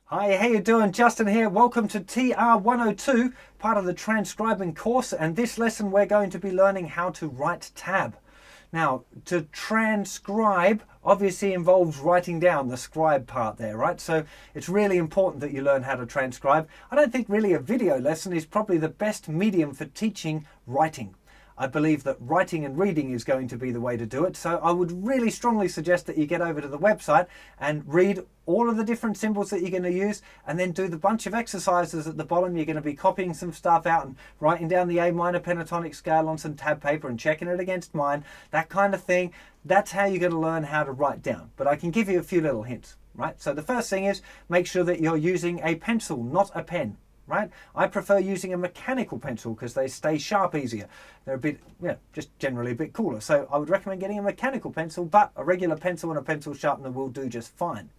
Hi, how you doing? Justin here. Welcome to TR-102, part of the transcribing course, and this lesson we're going to be learning how to write tab. Now, to transcribe obviously involves writing down the scribe part there, right? So it's really important that you learn how to transcribe. I don't think really a video lesson is probably the best medium for teaching writing. I believe that writing and reading is going to be the way to do it. So I would really strongly suggest that you get over to the website and read all of the different symbols that you're going to use, and then do the bunch of exercises at the bottom. You're going to be copying some stuff out and writing down the A minor pentatonic scale on some tab paper and checking it against mine, that kind of thing. That's how you're going to learn how to write down. But I can give you a few little hints, right? So the first thing is make sure that you're using a pencil, not a pen. Right? I prefer using a mechanical pencil because they stay sharp easier. They're a bit, just generally a bit cooler. So I would recommend getting a mechanical pencil, but a regular pencil and a pencil sharpener will do just fine.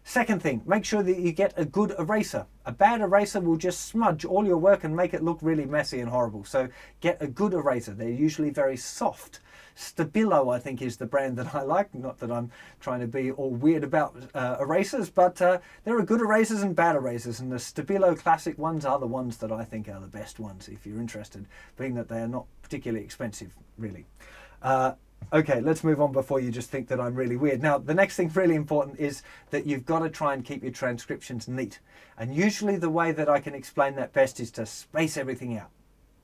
Second thing, make sure that you get a good eraser. A bad eraser will just smudge all your work and make it look really messy and horrible. So get a good eraser. They're usually very soft. Stabilo, I think, is the brand that I like. Not that I'm trying to be all weird about erasers, but there are good erasers and bad erasers, and the Stabilo classic ones are the ones that I think are the best ones, if you're interested, being that they are not particularly expensive, really. Okay, let's move on before you just think that I'm really weird. Now, the next thing really important is that you've got to try and keep your transcriptions neat. And usually the way that I can explain that best is to space everything out,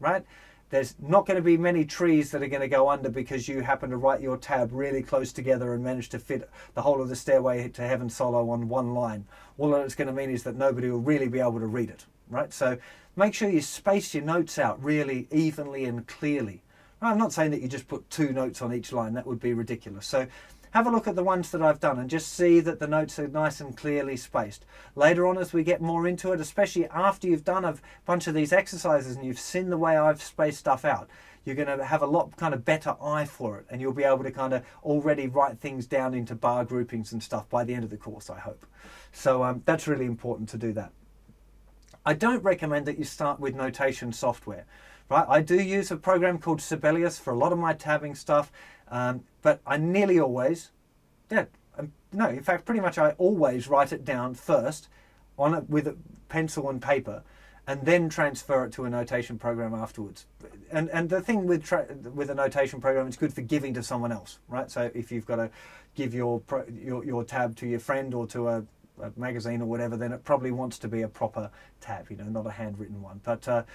right? There's not going to be many trees that are going to go under because you happen to write your tab really close together and manage to fit the whole of the Stairway to Heaven solo on one line. All that it's going to mean is that nobody will really be able to read it, right? So make sure you space your notes out really evenly and clearly. I'm not saying that you just put 2 notes on each line. That would be ridiculous. So have a look at the ones that I've done and just see that the notes are nice and clearly spaced. Later on, as we get more into it, especially after you've done a bunch of these exercises and you've seen the way I've spaced stuff out, you're going to have a lot kind of better eye for it, and you'll be able to kind of already write things down into bar groupings and stuff by the end of the course, I hope. So that's really important to do that. I don't recommend that you start with notation software. Right? I do use a program called Sibelius for a lot of my tabbing stuff, but I nearly always, no, in fact, pretty much I always write it down first with a pencil and paper, and then transfer it to a notation program afterwards. And the thing with a notation program, it's good for giving to someone else, right? So if you've got to give your tab to your friend or to a magazine or whatever, then it probably wants to be a proper tab, not a handwritten one. But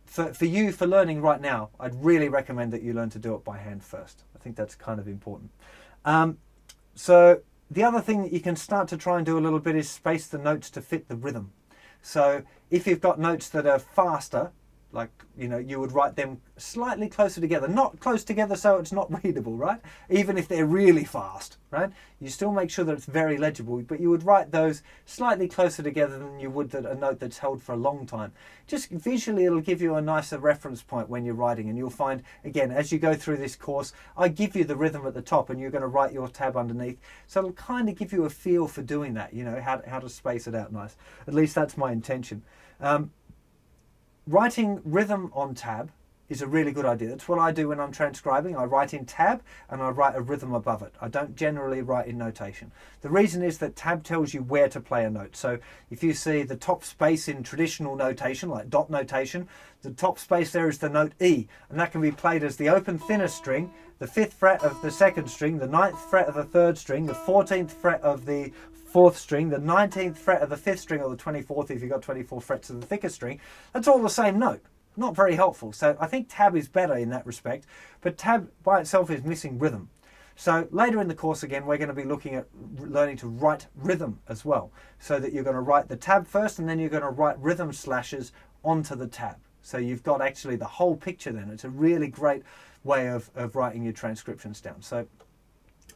for you, for learning right now, I'd really recommend that you learn to do it by hand first. I think that's kind of important. So the other thing that you can start to try and do a little bit is space the notes to fit the rhythm. So if you've got notes that are faster, like, you would write them slightly closer together, not close together so it's not readable, right? Even if they're really fast, right? You still make sure that it's very legible, but you would write those slightly closer together than you would a note that's held for a long time. Just visually, it'll give you a nicer reference point when you're writing, and you'll find, again, as you go through this course, I give you the rhythm at the top and you're going to write your tab underneath. So it'll kind of give you a feel for doing that, how to space it out nice. At least that's my intention. Writing rhythm on tab is a really good idea. That's what I do when I'm transcribing. I write in tab and I write a rhythm above it. I don't generally write in notation. The reason is that tab tells you where to play a note. So if you see the top space in traditional notation, like dot notation, the top space there is the note E, and that can be played as the open thinner string, the 5th fret of the 2nd string, the 9th fret of the 3rd string, the 14th fret of the 4th string, the 19th fret of the 5th string, or the 24th if you've got 24 frets of the thicker string. That's all the same note. Not very helpful. So I think tab is better in that respect, but tab by itself is missing rhythm. So later in the course, again, we're going to be looking at learning to write rhythm as well, so that you're going to write the tab first and then you're going to write rhythm slashes onto the tab. So you've got actually the whole picture then. It's a really great way of writing your transcriptions down. So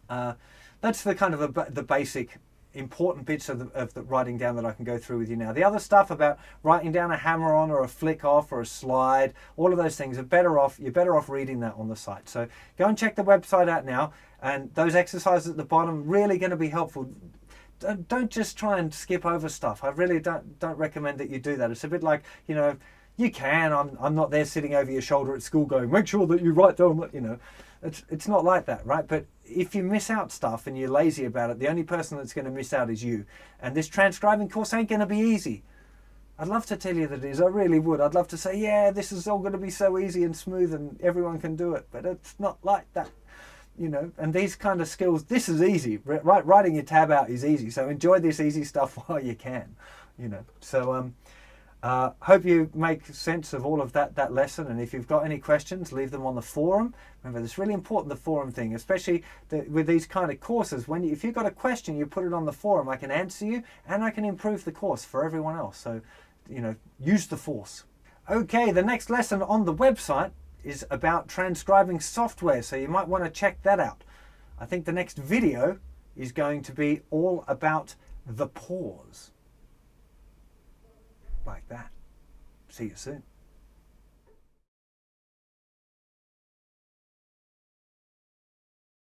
that's the kind of the basic important bits of the writing down that I can go through with you now. The other stuff about writing down a hammer-on or a flick-off or a slide, all of those things you're better off reading that on the site. So go and check the website out now, and those exercises at the bottom really going to be helpful. Don't just try and skip over stuff. I really don't recommend that you do that. It's a bit like, you can. I'm not there sitting over your shoulder at school going, make sure that you write down, It's not like that, right? But if you miss out stuff and you're lazy about it, the only person that's going to miss out is you. And this transcribing course ain't going to be easy. I'd love to tell you that it is. I really would. I'd love to say, yeah, this is all going to be so easy and smooth and everyone can do it. But it's not like that, you know. And these kind of skills, this is easy. Writing your tab out is easy. So enjoy this easy stuff while you can, you know. So hope you make sense of all of that lesson. And if you've got any questions, leave them on the forum. Remember, it's really important, the forum thing, especially with these kind of courses. If you've got a question, you put it on the forum. I can answer you and I can improve the course for everyone else. So, you know, use the force. Okay, the next lesson on the website is about transcribing software, so you might want to check that out. I think the next video is going to be all about the pause. Like that. See you soon.